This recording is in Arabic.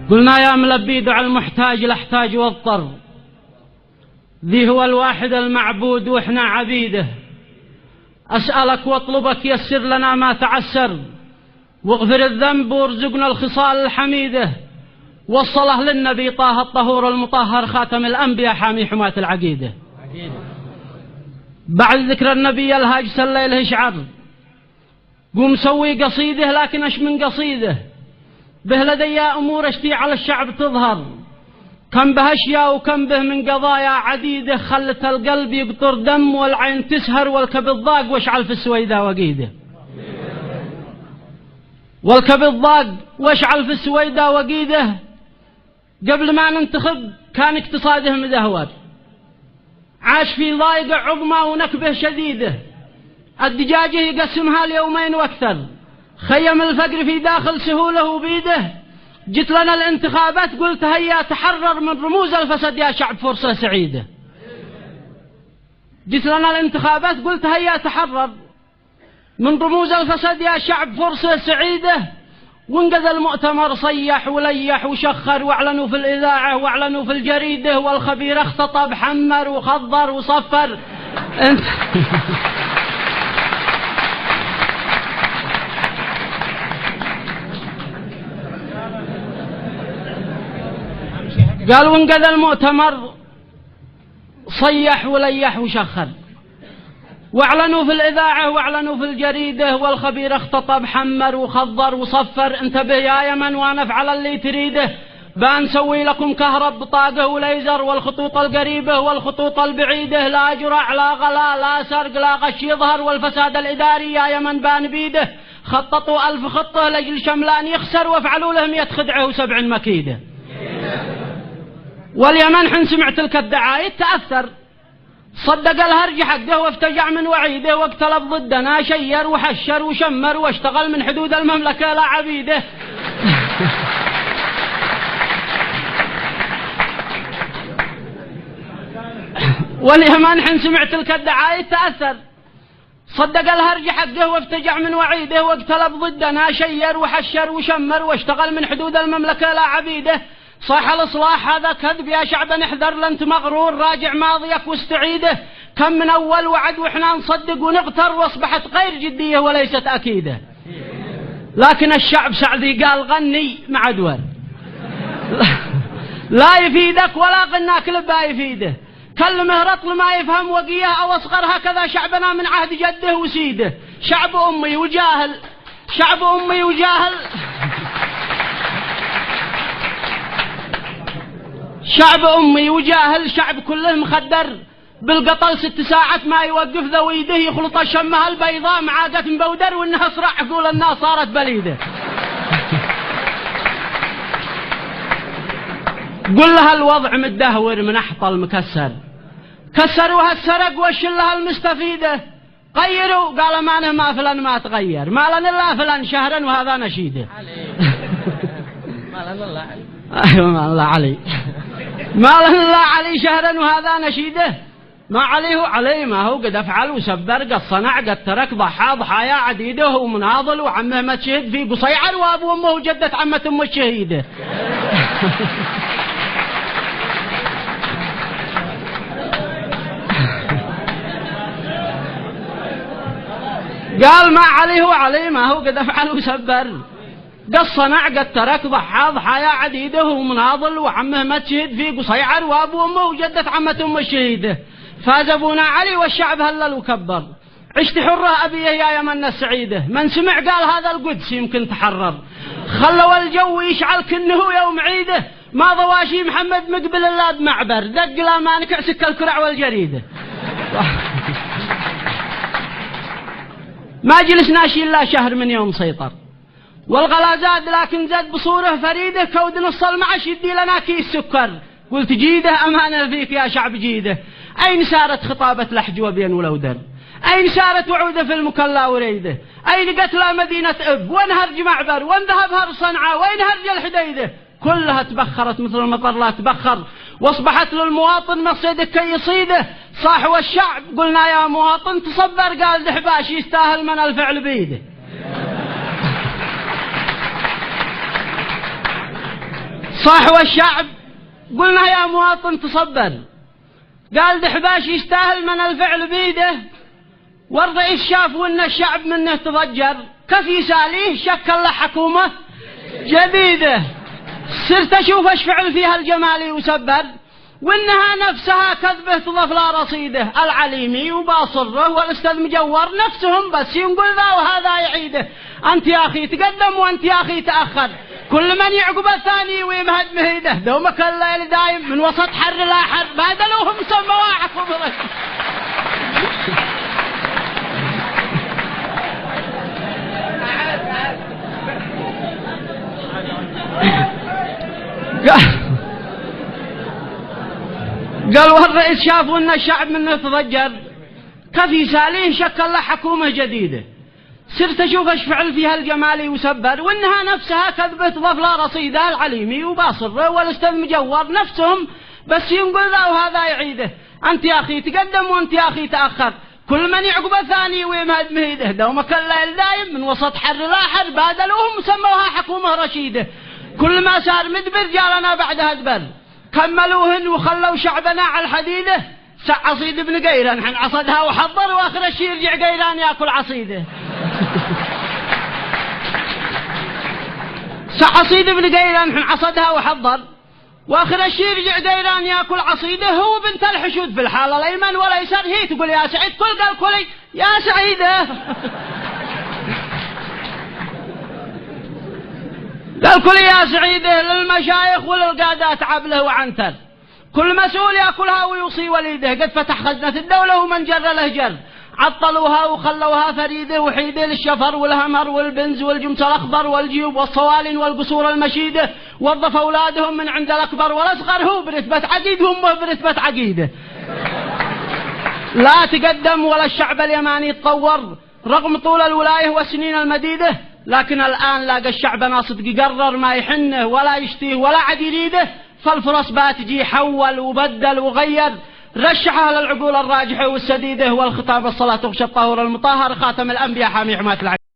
قلنا يا ملبي دع المحتاج الاحتاج واضطر، ذي هو الواحد المعبود واحنا عبيده. أسألك واطلبك يسر لنا ما تعسر، واغفر الذنب وارزقنا الخصال الحميدة. والصلاة للنبي طه الطهور المطهر خاتم الأنبياء حامي حماة العقيدة. بعد ذكر النبي الهاجس الليل اشعر، قوم سوي قصيده لكن اش من قصيده، به لدي أمور اشتي على الشعب تظهر، كم به أشياء وكم به من قضايا عديدة، خلت القلب يقطر دم والعين تسهر والكبد ضاق واشعل في السويدة وقيده. والكبد ضاق واشعل في السويدة وقيده، قبل ما ننتخب كان اقتصاده مدهور، عاش في ضايقة عظمى ونكبة شديدة، الدجاجة يقسمها ليومين واكثر، خيم الفقر في داخل سهوله وبيده. جت لنا الانتخابات قلت هيا تحرر من رموز الفساد يا شعب فرصة سعيدة. جت لنا الانتخابات قلت هيا تحرر من رموز الفساد يا شعب فرصة سعيدة. وانقذ المؤتمر صيح وليح وشخر، واعلنوا في الإذاعة واعلنوا في الجريدة، والخبير اختطب حمر وخضر وصفر. انت قال وانقذ المؤتمر صيح وليح وشخر، واعلنوا في الإذاعة واعلنوا في الجريدة، والخبير اختطب حمر وخضر وصفر. انتبه يا يمن ونفعل اللي تريده، بنسوي لكم كهرب بطاقة وليزر، والخطوط القريبة والخطوط البعيدة، لا جرع لا غلا لا سرق لا غش يظهر، والفساد الإداري يا يمن بان بيده. خططوا 1000 خطة لجل شملان يخسر، وافعلوا له 100 خدعة و7 مكيدة. واليمن حين سمع تلك الدعاية تأثر، صدق الهرج حقه وافتجع من وعيده، واقتلب ضدنا شير وحشر وشمر، واشتغل من حدود المملكة لا عبيده. واليمن حين سمع تلك الدعاية تأثر، صدق الهرج حقه وافتجع من وعيده، واقتلب ضدنا شير وحشر وشمر، واشتغل من حدود المملكة لا عبيده. صح الإصلاح هذا كذب يا شعب احذر، لنت مغرور راجع ماضيك واستعيده. كم من أول وعد وإحنا نصدق ونغتر، واصبحت غير جدية وليست أكيدة. لكن الشعب سعدي قال غني مع دور، لا يفيدك ولا غناك لبا يفيده. كلمه رطل ما يفهم وقيه أو أصغر، هكذا شعبنا من عهد جده وسيده. شعب أمي وجاهل، شعب أمي وجاهل، شعب أمي وجاهل، شعب كله مخدر بالقطل 6 ساعات ما يوقف ذويده، يخلط الشمها البيضاء مع قتم بودر، وإنها أسرع عقول الناس صارت بليده. قل لها الوضع متدهور من أحطى المكسر، كسروها السرق وشلها المستفيدة. غيروا قال ما ما فلان ما تغير، ما لنا إلا فلان شهرا وهذا نشيده. ما لنا الله علي، أيوة ما الله علي، ما لنا الله علي شهرا وهذا نشيده. ما عليه عليه، ما هو قد أفعل وسبر، قد صنع قد ترك، ضحى ضحايا عديده، ومناضل وعمه ما تشهد في قصيعر، وأبو أمه وجدة عمة أمه الشهيدة. قال ما عليه وعليه، ما هو قد أفعل وسبر، قد صنع قد ترك، ضحى ضحايا عديده، ومناضل وعمه ما تشهد في قصيعر، وأبو أمه وجدة عمة أمه الشهيدة. فاز أبونا علي والشعب هلل وكبر، عشت حرة أبيه يا يمن السعيدة. من سمع قال هذا القدس يمكن تحرر، خلوا الجو يشعل كنه يوم عيده. ما ضواشي محمد مقبل إلا بمعبر، دق لا مانك سك الكرع والجريدة. ما جلسنا شي إلا شهر من يوم سيطر، والغلا زاد لكن زاد بصوره فريدة. كود نص المعش يدي لنا كيس سكر، قلت جيده أمانة فيك يا شعب جيده. أين سارت خطابة لحج وبين ولودر؟ أين سارت وعوده في المكلا وريده؟ أين قتلى مدينة إب؟ وين هرج معبر؟ وين ذهب هر صنعاء؟ وين هرج الحديدة؟ كلها تبخرت مثل المطر لا تبخر، واصبحت للمواطن مصيدك كي يصيده. صاح والشعب قلنا يا مواطن تصبر، قال دحباش يستاهل من الفعل بيده. صاحب الشعب قلنا يا مواطن تصبر، قال دحباش يستاهل من الفعل بيده، والرئيس شاف وان الشعب منه تضجر، كيف يساليه شكل له حكومة جديدة. صرت اشوف ايش فعل فيها الجمالي وسبر، وانها نفسها كذبه تضاف لها رصيده، العليمي وباصره والاستاذ مجور نفسهم بس ينقل ذا وهذا يعيده. انت يا اخي تقدم وانت يا اخي تاخر، كل من يعقب الثاني ويمهد مهيده، دومك الليل دايم من وسط حر لا حر، بادلوهم سموا حكم. قال والرئيس شافوا ان الشعب منه تضجر، كيف يساليه شكل له حكومة جديدة. صرت اشوف ايش فعل فيها الجمالي وسبر، وانها نفسها كذبة تضاف لها رصيده، العليمي وباصره والاستاذ مجور نفسهم بس ينقل ذا وهذا يعيده. انت يا اخي تقدم وانت يا اخي تاخر، كل من يعقب الثاني ويمهد مهيده، دومك الليل دايم من وسط حر لا حر، بادلوهم وسموها حكومة رشيدة. كل ما صار مدبر جالنا بعدها دبر، كملوهن وخلوا شعبنا على الحديدة. عصيد ابن قيران حن عصدها وحضر، واخر الشي يرجع قيران ياكل عصيده. عصيد ابن قيران حن عصدها وحضر، واخر الشي يرجع قيران ياكل عصيده. هو بنت الحشود في الحالة الايمن والايسر، هي تقول يا سعيد، كل قال كلي يا سعيده. قال كل يا سعيده للمشايخ وللقادات عبله وعنتر، كل مسؤول ياكلها ويوصي وليده. قد فتح خزنة الدولة ومن جر له جر، عطلوها وخلوها فريده وحيده للشفر والهمر والبنز والجمس الاخضر والجيوب والصوالين والقصور المشيده. وظف اولادهم من عند الاكبر والاصغر، هو برتبة عقيد وامه برتبة عقيده. لا تقدم ولا الشعب اليماني يتطور رغم طول الولايه والسنين المديده، لكن الآن لاقى الشعب ناصد يقرر ما يحنه ولا يشتيه ولا عاد يريده. فالفرص باتجي يحول وبدل وغير، رشحها للعقول الراجحة والسديدة. والخطاب الصلاة تغشى الطهور المطهر، خاتم الأنبياء حامي حماة العقل.